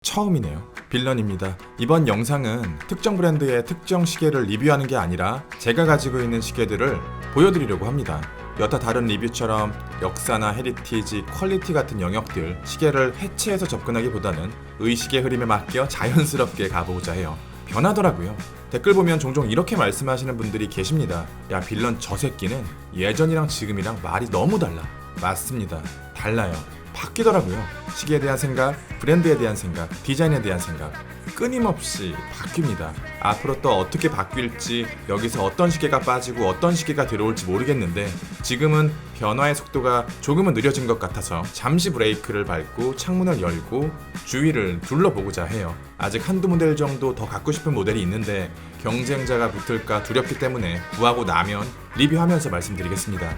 처음이네요. 빌런입니다. 이번 영상은 특정 브랜드의 특정 시계를 리뷰하는 게 아니라 제가 가지고 있는 시계들을 보여드리려고 합니다. 여타 다른 리뷰처럼 역사나 헤리티지, 퀄리티 같은 영역들 시계를 해체해서 접근하기보다는 의식의 흐름에 맡겨 자연스럽게 가보고자 해요. 변하더라고요. 댓글 보면 종종 이렇게 말씀하시는 분들이 계십니다. 야, 빌런 저 새끼는 예전이랑 지금이랑 말이 너무 달라. 맞습니다. 달라요. 바뀌더라고요. 시계에 대한 생각, 브랜드에 대한 생각, 디자인에 대한 생각 끊임없이 바뀝니다. 앞으로 또 어떻게 바뀔지, 여기서 어떤 시계가 빠지고 어떤 시계가 들어올지 모르겠는데 지금은 변화의 속도가 조금은 느려진 것 같아서 잠시 브레이크를 밟고 창문을 열고 주위를 둘러보고자 해요. 아직 한두 모델 정도 더 갖고 싶은 모델이 있는데 경쟁자가 붙을까 두렵기 때문에 구하고 나면 리뷰하면서 말씀드리겠습니다.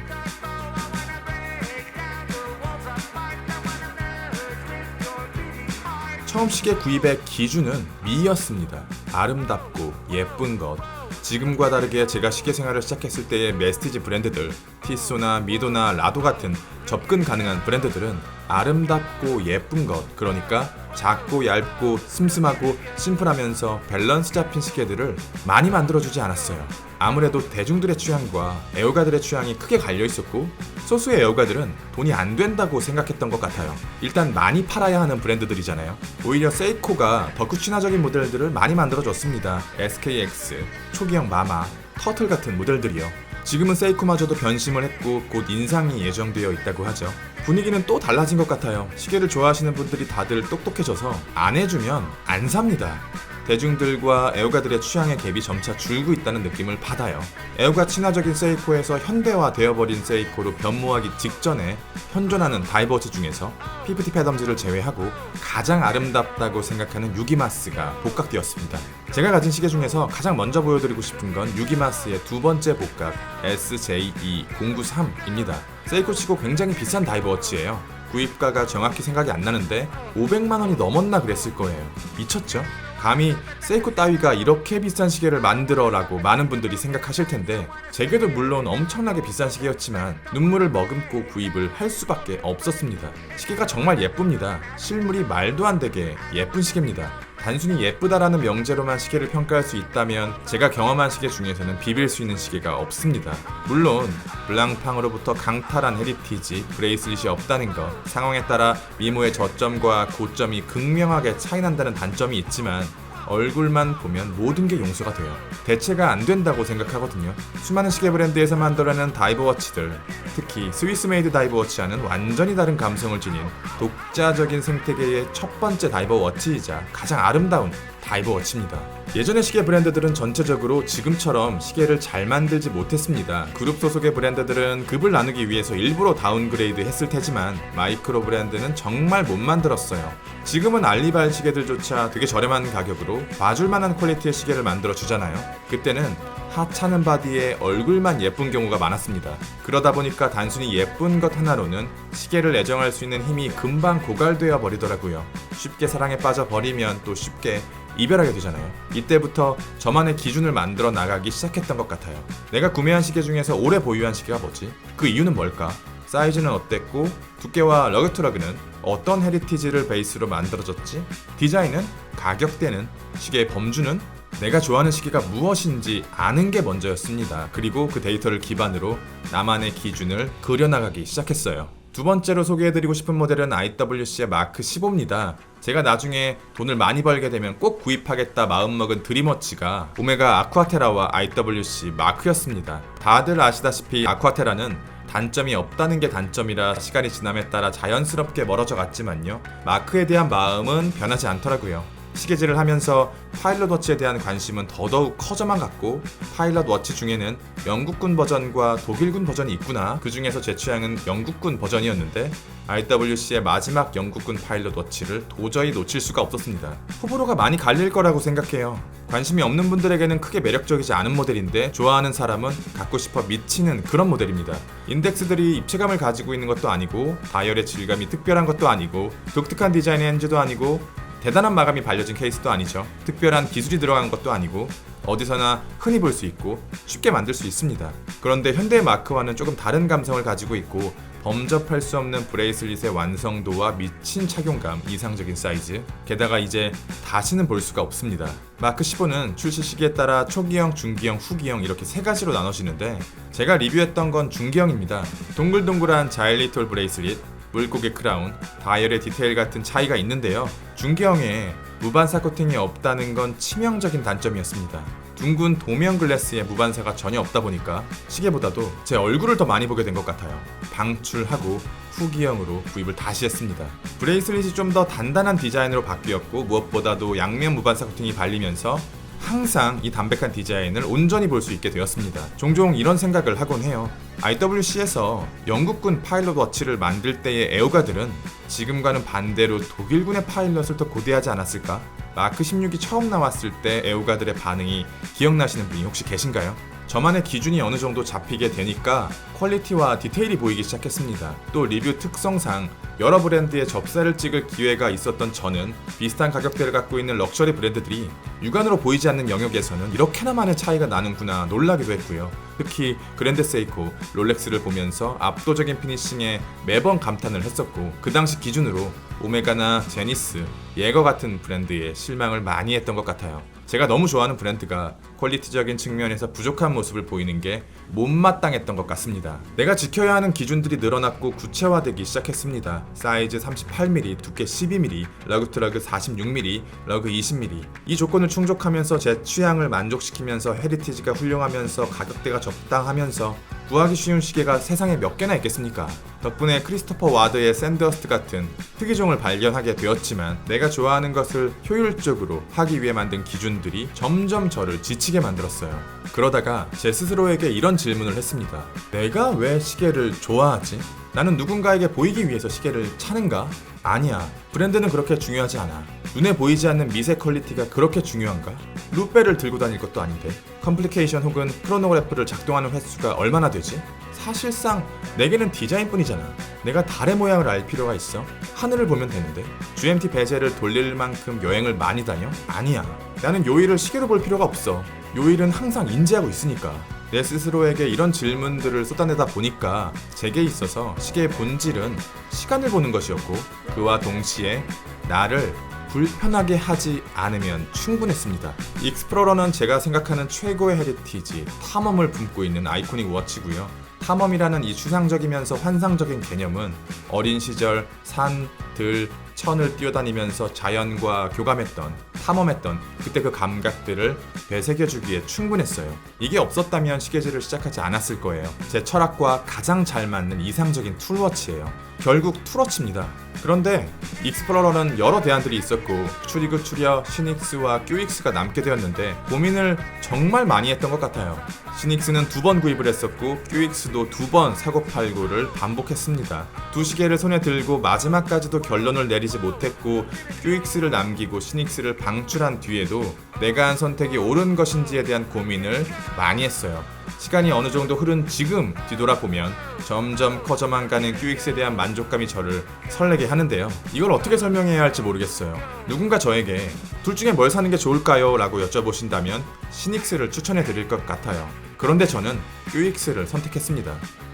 처음 시계 구입의 기준은 미였습니다. 아름답고 예쁜 것. 지금과 다르게 제가 시계 생활을 시작했을 때의 메스티지 브랜드들, 티소나 미도나 라도 같은 접근 가능한 브랜드들은 아름답고 예쁜 것, 그러니까 작고 얇고 슴슴하고 심플하면서 밸런스 잡힌 시계들을 많이 만들어주지 않았어요. 아무래도 대중들의 취향과 애호가들의 취향이 크게 갈려있었고 소수의 애호가들은 돈이 안 된다고 생각했던 것 같아요. 일단 많이 팔아야 하는 브랜드들이잖아요. 오히려 세이코가 덕후 친화적인 모델들을 많이 만들어줬습니다. SKX, 초기형 마마, 터틀 같은 모델들이요. 지금은 세이코마저도 변심을 했고 곧 인상이 예정되어 있다고 하죠. 분위기는 또 달라진 것 같아요. 시계를 좋아하시는 분들이 다들 똑똑해져서 안 해주면 안 삽니다. 대중들과 애호가들의 취향의 갭이 점차 줄고 있다는 느낌을 받아요. 애호가 친화적인 세이코에서 현대화 되어버린 세이코로 변모하기 직전에 현존하는 다이버워치 중에서 피프티 패덤즈를 제외하고 가장 아름답다고 생각하는 유기마스가 복각되었습니다. 제가 가진 시계 중에서 가장 먼저 보여드리고 싶은 건 유기마스의 두 번째 복각 SJE093입니다. 세이코 치고 굉장히 비싼 다이버워치예요. 구입가가 정확히 생각이 안 나는데 500만 원이 넘었나 그랬을 거예요. 미쳤죠? 감히 세이코 따위가 이렇게 비싼 시계를 만들어라고 많은 분들이 생각하실 텐데 제게도 물론 엄청나게 비싼 시계였지만 눈물을 머금고 구입을 할 수밖에 없었습니다. 시계가 정말 예쁩니다. 실물이 말도 안 되게 예쁜 시계입니다. 단순히 예쁘다라는 명제로만 시계를 평가할 수 있다면 제가 경험한 시계 중에서는 비빌 수 있는 시계가 없습니다. 물론 블랑팡으로부터 강탈한 헤리티지, 브레이슬릿이 없다는 것, 상황에 따라 미모의 저점과 고점이 극명하게 차이난다는 단점이 있지만 얼굴만 보면 모든 게 용서가 돼요. 대체가 안 된다고 생각하거든요. 수많은 시계 브랜드에서 만들어낸 다이버워치들, 특히 스위스 메이드 다이버워치와는 완전히 다른 감성을 지닌 독자적인 생태계의 첫 번째 다이버워치이자 가장 아름다운 다이버워치입니다. 예전의 시계 브랜드들은 전체적으로 지금처럼 시계를 잘 만들지 못했습니다. 그룹 소속의 브랜드들은 급을 나누기 위해서 일부러 다운그레이드 했을 테지만 마이크로 브랜드는 정말 못 만들었어요. 지금은 알리발 시계들조차 되게 저렴한 가격으로 봐줄만한 퀄리티의 시계를 만들어 주잖아요. 그때는 하찮은 바디에 얼굴만 예쁜 경우가 많았습니다. 그러다 보니까 단순히 예쁜 것 하나로는 시계를 애정할 수 있는 힘이 금방 고갈되어 버리더라고요. 쉽게 사랑에 빠져 버리면 또 쉽게 이별하게 되잖아요. 이때부터 저만의 기준을 만들어 나가기 시작했던 것 같아요. 내가 구매한 시계 중에서 오래 보유한 시계가 뭐지? 그 이유는 뭘까? 사이즈는 어땠고 두께와 러그투러그는 어떤 헤리티지를 베이스로 만들어졌지? 디자인은? 가격대는? 시계의 범주는? 내가 좋아하는 시계가 무엇인지 아는 게 먼저였습니다. 그리고 그 데이터를 기반으로 나만의 기준을 그려나가기 시작했어요. 두 번째로 소개해드리고 싶은 모델은 IWC의 마크 15입니다. 제가 나중에 돈을 많이 벌게 되면 꼭 구입하겠다 마음먹은 드림워치가 오메가 아쿠아테라와 IWC 마크였습니다. 다들 아시다시피 아쿠아테라는 단점이 없다는 게 단점이라 시간이 지남에 따라 자연스럽게 멀어져 갔지만요. 마크에 대한 마음은 변하지 않더라고요. 시계질을 하면서 파일럿 워치에 대한 관심은 더더욱 커져만 갔고 파일럿 워치 중에는 영국군 버전과 독일군 버전이 있구나. 그 중에서 제 취향은 영국군 버전이었는데 IWC의 마지막 영국군 파일럿 워치를 도저히 놓칠 수가 없었습니다. 호불호가 많이 갈릴 거라고 생각해요. 관심이 없는 분들에게는 크게 매력적이지 않은 모델인데 좋아하는 사람은 갖고 싶어 미치는 그런 모델입니다. 인덱스들이 입체감을 가지고 있는 것도 아니고 다이얼의 질감이 특별한 것도 아니고 독특한 디자인의 핸즈도 아니고 대단한 마감이 발려진 케이스도 아니죠. 특별한 기술이 들어간 것도 아니고 어디서나 흔히 볼 수 있고 쉽게 만들 수 있습니다. 그런데 현대의 마크와는 조금 다른 감성을 가지고 있고 범접할 수 없는 브레이슬릿의 완성도와 미친 착용감, 이상적인 사이즈. 게다가 이제 다시는 볼 수가 없습니다. 마크 15는 출시 시기에 따라 초기형, 중기형, 후기형 이렇게 세 가지로 나눠지는데 제가 리뷰했던 건 중기형입니다. 동글동글한 자일리톨 브레이슬릿, 물고기 크라운, 다이얼의 디테일 같은 차이가 있는데요. 중기형에 무반사 코팅이 없다는 건 치명적인 단점이었습니다. 둥근 도면 글래스에 무반사가 전혀 없다 보니까 시계보다도 제 얼굴을 더 많이 보게 된 것 같아요. 방출하고 후기형으로 구입을 다시 했습니다. 브레이슬릿이 좀 더 단단한 디자인으로 바뀌었고 무엇보다도 양면 무반사 코팅이 발리면서 항상 이 담백한 디자인을 온전히 볼 수 있게 되었습니다. 종종 이런 생각을 하곤 해요. IWC에서 영국군 파일럿 워치를 만들 때의 애호가들은 지금과는 반대로 독일군의 파일럿을 더 고대하지 않았을까? 마크 16이 처음 나왔을 때 애호가들의 반응이 기억나시는 분이 혹시 계신가요? 저만의 기준이 어느 정도 잡히게 되니까 퀄리티와 디테일이 보이기 시작했습니다. 또 리뷰 특성상 여러 브랜드의 접사를 찍을 기회가 있었던 저는 비슷한 가격대를 갖고 있는 럭셔리 브랜드들이 육안으로 보이지 않는 영역에서는 이렇게나 많은 차이가 나는구나 놀라기도 했고요. 특히 그랜드 세이코, 롤렉스를 보면서 압도적인 피니싱에 매번 감탄을 했었고 그 당시 기준으로 오메가나 제니스, 예거 같은 브랜드에 실망을 많이 했던 것 같아요. 제가 너무 좋아하는 브랜드가 퀄리티적인 측면에서 부족한 모습을 보이는 게 못마땅했던 것 같습니다. 내가 지켜야 하는 기준들이 늘어났고 구체화되기 시작했습니다. 사이즈 38mm, 두께 12mm, 러그 트러그 46mm, 러그 20mm. 이 조건을 충족하면서 제 취향을 만족시키면서 헤리티지가 훌륭하면서 가격대가 적당하면서 구하기 쉬운 시계가 세상에 몇 개나 있겠습니까? 덕분에 크리스토퍼 와드의 샌더스트 같은 특이종을 발견하게 되었지만 내가 좋아하는 것을 효율적으로 하기 위해 만든 기준들이 점점 저를 지치게 만들었어요. 그러다가 제 스스로에게 이런 질문을 했습니다. 내가 왜 시계를 좋아하지? 나는 누군가에게 보이기 위해서 시계를 차는가? 아니야. 브랜드는 그렇게 중요하지 않아. 눈에 보이지 않는 미세 퀄리티가 그렇게 중요한가? 루페를 들고 다닐 것도 아닌데. 컴플리케이션 혹은 크로노그래프를 작동하는 횟수가 얼마나 되지? 사실상 내게는 디자인뿐이잖아. 내가 달의 모양을 알 필요가 있어? 하늘을 보면 되는데. GMT 베젤을 돌릴 만큼 여행을 많이 다녀? 아니야. 나는 요일을 시계로 볼 필요가 없어. 요일은 항상 인지하고 있으니까. 내 스스로에게 이런 질문들을 쏟아내다 보니까 제게 있어서 시계의 본질은 시간을 보는 것이었고 그와 동시에 나를 불편하게 하지 않으면 충분했습니다. 익스플로러는 제가 생각하는 최고의 헤리티지, 탐험을 품고 있는 아이코닉 워치고요. 탐험이라는 이 추상적이면서 환상적인 개념은 어린 시절 산, 들, 천을 뛰어다니면서 자연과 교감했던, 탐험했던 그때 그 감각들을 되새겨주기에 충분했어요. 이게 없었다면 시계질을 시작하지 않았을 거예요. 제 철학과 가장 잘 맞는 이상적인 툴워치예요. 결국 툴워치입니다. 그런데 익스플로러는 여러 대안들이 있었고 큐리그 큐리어, 시닉스와 큐익스가 남게 되었는데 고민을 정말 많이 했던 것 같아요. 시닉스는 2번 구입을 했었고 큐익스도 2번 사고팔고를 반복했습니다. 두 시계를 손에 들고 마지막까지도 결론을 내리지 못했고 큐익스를 남기고 시닉스를 방출한 뒤에도 내가 한 선택이 옳은 것인지에 대한 고민을 많이 했어요. 시간이 어느 정도 흐른 지금 뒤돌아보면 점점 커져만 가는 큐익스에 대한 만족감이 저를 설레게 하는데요. 이걸 어떻게 설명해야 할지 모르겠어요. 누군가 저에게 둘 중에 뭘 사는 게 좋을까요? 라고 여쭤보신다면 시닉스를 추천해 드릴 것 같아요. 그런데 저는 큐익스를 선택했습니다.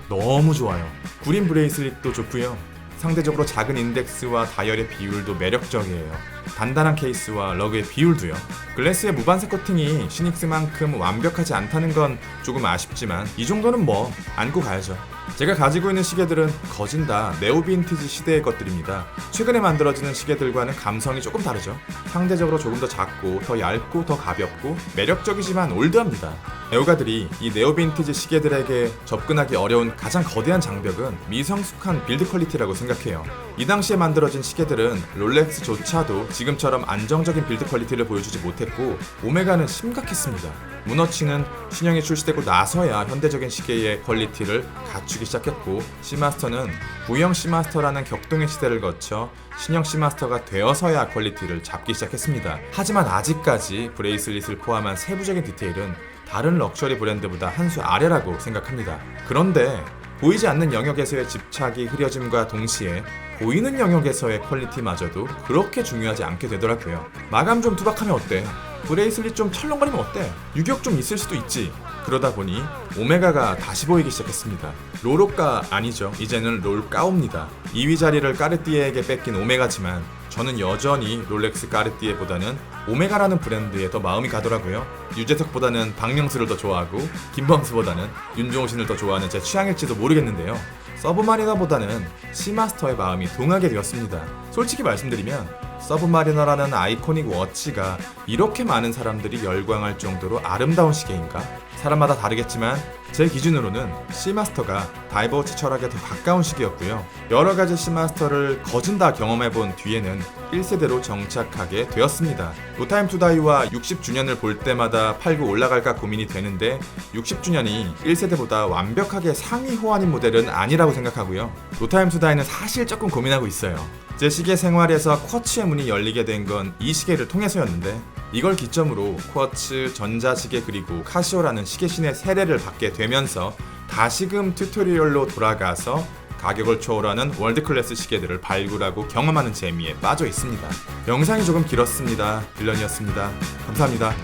너무 좋아요. 구린 브레이슬릿도 좋고요. 상대적으로 작은 인덱스와 다이얼의 비율도 매력적이에요. 단단한 케이스와 러그의 비율도요. 글래스의 무반사 코팅이 시닉스만큼 완벽하지 않다는 건 조금 아쉽지만 이 정도는 뭐 안고 가야죠. 제가 가지고 있는 시계들은 거진 다 네오 빈티지 시대의 것들입니다. 최근에 만들어지는 시계들과는 감성이 조금 다르죠. 상대적으로 조금 더 작고 더 얇고 더 가볍고 매력적이지만 올드합니다. 애호가들이 이 네오 빈티지 시계들에게 접근하기 어려운 가장 거대한 장벽은 미성숙한 빌드 퀄리티라고 생각해요. 이 당시에 만들어진 시계들은 롤렉스조차도 지금처럼 안정적인 빌드 퀄리티를 보여주지 못했고 오메가는 심각했습니다. 문워치는 신형이 출시되고 나서야 현대적인 시계의 퀄리티를 갖추기 시작했고 시마스터는 구형 시마스터라는 격동의 시대를 거쳐 신형 시마스터가 되어서야 퀄리티를 잡기 시작했습니다. 하지만 아직까지 브레이슬릿을 포함한 세부적인 디테일은 다른 럭셔리 브랜드보다 한 수 아래라고 생각합니다. 그런데 보이지 않는 영역에서의 집착이 흐려짐과 동시에 보이는 영역에서의 퀄리티마저도 그렇게 중요하지 않게 되더라고요. 마감 좀 투박하면 어때? 브레이슬릿 좀 철렁거리면 어때? 유격 좀 있을 수도 있지. 그러다 보니 오메가가 다시 보이기 시작했습니다. 롤오가 아니죠. 이제는 롤까오입니다. 2위 자리를 까르띠에에게 뺏긴 오메가지만 저는 여전히 롤렉스 까르띠에보다는 오메가라는 브랜드에 더 마음이 가더라고요. 유재석보다는 박명수를 더 좋아하고 김범수보다는 윤종신을 더 좋아하는 제 취향일지도 모르겠는데요. 서브마리너보다는 시마스터의 마음이 동하게 되었습니다. 솔직히 말씀드리면 서브마리너라는 아이코닉 워치가 이렇게 많은 사람들이 열광할 정도로 아름다운 시계인가? 사람마다 다르겠지만 제 기준으로는 시마스터가 다이버워치 철학에 더 가까운 시계였고요. 여러가지 시마스터를 거진 다 경험해본 뒤에는 1세대로 정착하게 되었습니다. 노타임 투다이와 60주년을 볼 때마다 팔고 올라갈까 고민이 되는데 60주년이 1세대보다 완벽하게 상위 호환인 모델은 아니라고 생각하고요. 노타임 투다이는 사실 조금 고민하고 있어요. 제 시계 생활에서 쿼츠의 문이 열리게 된 건 이 시계를 통해서였는데 이걸 기점으로 쿼츠, 전자시계 그리고 카시오라는 시계신의 세례를 받게 되면서 다시금 튜토리얼로 돌아가서 가격을 초월하는 월드클래스 시계들을 발굴하고 경험하는 재미에 빠져 있습니다. 영상이 조금 길었습니다. 빌런이었습니다. 감사합니다.